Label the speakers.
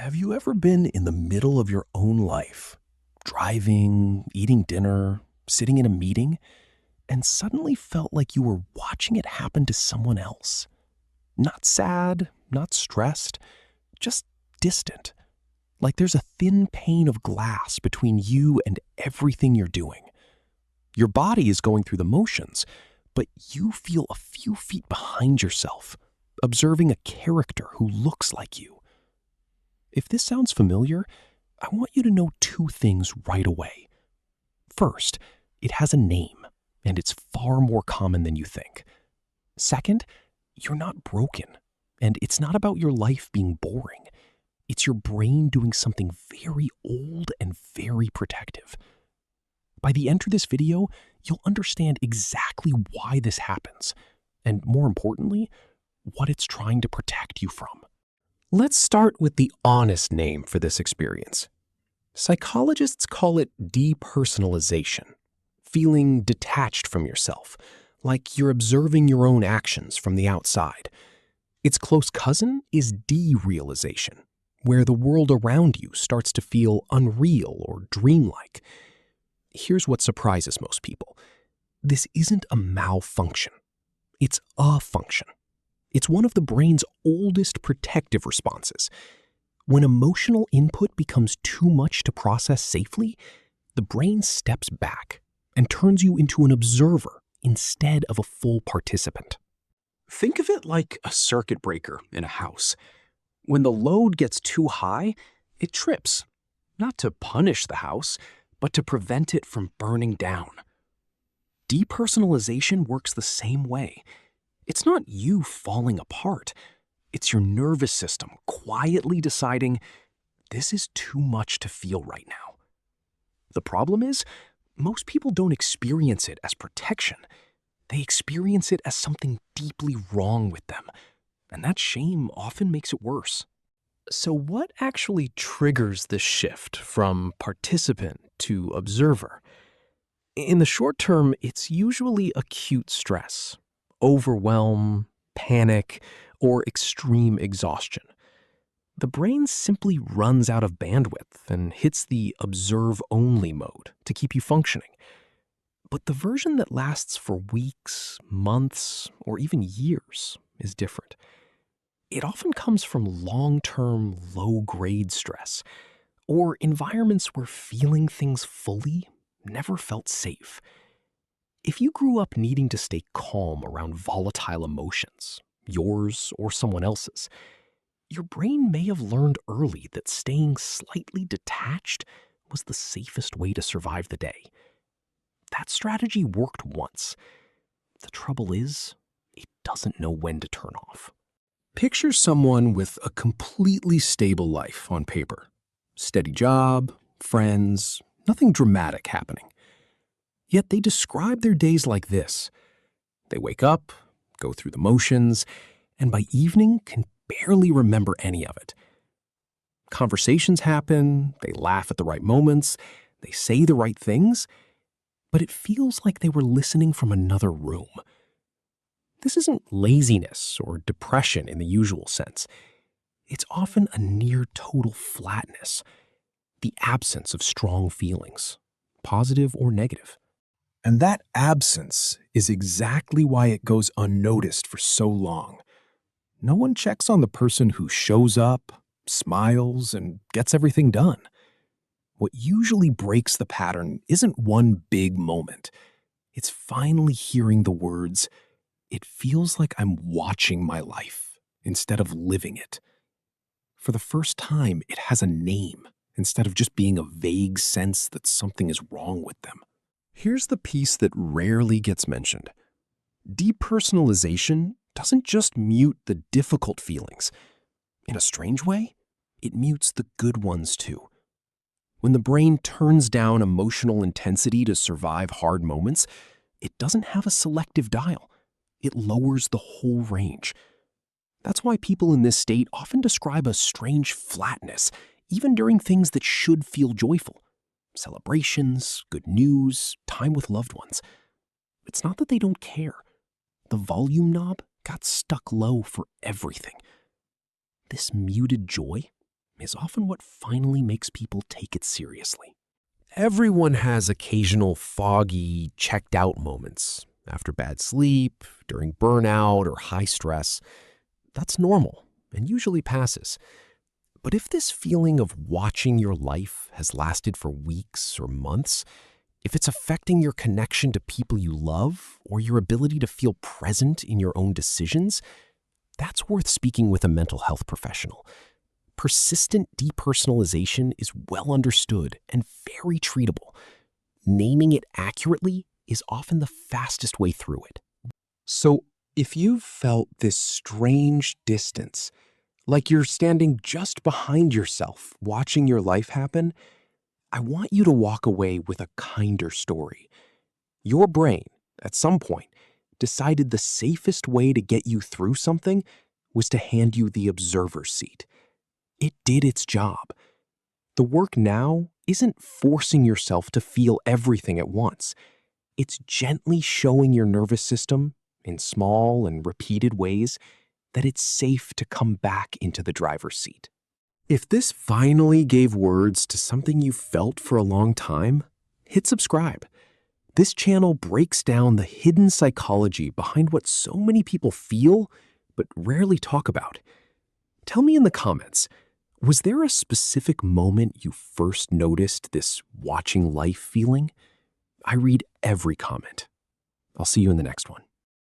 Speaker 1: Have you ever been in the middle of your own life, driving, eating dinner, sitting in a meeting, and suddenly felt like you were watching it happen to someone else? Not sad, not stressed, just distant. Like there's a thin pane of glass between you and everything you're doing. Your body is going through the motions, but you feel a few feet behind yourself, observing a character who looks like you. If this sounds familiar, I want you to know two things right away. First, it has a name, and it's far more common than you think. Second, you're not broken, and it's not about your life being boring. It's your brain doing something very old and very protective. By the end of this video, you'll understand exactly why this happens, and more importantly, what it's trying to protect you from. Let's start with the honest name for this experience. Psychologists call it depersonalization, feeling detached from yourself, like you're observing your own actions from the outside. Its close cousin is derealization, where the world around you starts to feel unreal or dreamlike. Here's what surprises most people. This isn't a malfunction. It's a function. It's one of the brain's oldest protective responses. When emotional input becomes too much to process safely, the brain steps back and turns you into an observer instead of a full participant. Think of it like a circuit breaker in a house. When the load gets too high, it trips, not to punish the house, but to prevent it from burning down. Depersonalization works the same way. It's not you falling apart. It's your nervous system quietly deciding, this is too much to feel right now. The problem is, most people don't experience it as protection. They experience it as something deeply wrong with them, and that shame often makes it worse. So what actually triggers this shift from participant to observer? In the short term, it's usually acute stress, overwhelm, panic, or extreme exhaustion. The brain simply runs out of bandwidth and hits the observe-only mode to keep you functioning. But the version that lasts for weeks, months, or even years is different. It often comes from long-term, low-grade stress, or environments where feeling things fully never felt safe. If you grew up needing to stay calm around volatile emotions, yours or someone else's, your brain may have learned early that staying slightly detached was the safest way to survive the day. That strategy worked once. The trouble is, it doesn't know when to turn off. Picture someone with a completely stable life on paper. Steady job, friends, nothing dramatic happening. Yet they describe their days like this. They wake up, go through the motions, and by evening can barely remember any of it. Conversations happen, they laugh at the right moments, they say the right things, but it feels like they were listening from another room. This isn't laziness or depression in the usual sense. It's often a near total flatness, the absence of strong feelings, positive or negative. And that absence is exactly why it goes unnoticed for so long. No one checks on the person who shows up, smiles, and gets everything done. What usually breaks the pattern isn't one big moment. It's finally hearing the words, "It feels like I'm watching my life instead of living it." For the first time, it has a name instead of just being a vague sense that something is wrong with them. Here's the piece that rarely gets mentioned. Depersonalization doesn't just mute the difficult feelings. In a strange way, it mutes the good ones too. When the brain turns down emotional intensity to survive hard moments, it doesn't have a selective dial. It lowers the whole range. That's why people in this state often describe a strange flatness, even during things that should feel joyful. Celebrations, good news, time with loved ones. It's not that they don't care. The volume knob got stuck low for everything. This muted joy, is often what finally makes people take it seriously.
Speaker 2: Everyone has occasional foggy, checked out moments after bad sleep, during burnout, or high stress. That's normal and usually passes. But if this feeling of watching your life has lasted for weeks or months, if it's affecting your connection to people you love or your ability to feel present in your own decisions, that's worth speaking with a mental health professional. Persistent depersonalization is well understood and very treatable. Naming it accurately is often the fastest way through it.
Speaker 1: So, if you've felt this strange distance, like you're standing just behind yourself, watching your life happen, I want you to walk away with a kinder story. Your brain, at some point, decided the safest way to get you through something was to hand you the observer's seat. It did its job. The work now isn't forcing yourself to feel everything at once. It's gently showing your nervous system, in small and repeated ways, that it's safe to come back into the driver's seat. If this finally gave words to something you felt for a long time, hit subscribe. This channel breaks down the hidden psychology behind what so many people feel but rarely talk about. Tell me in the comments, was there a specific moment you first noticed this watching life feeling? I read every comment. I'll see you in the next one.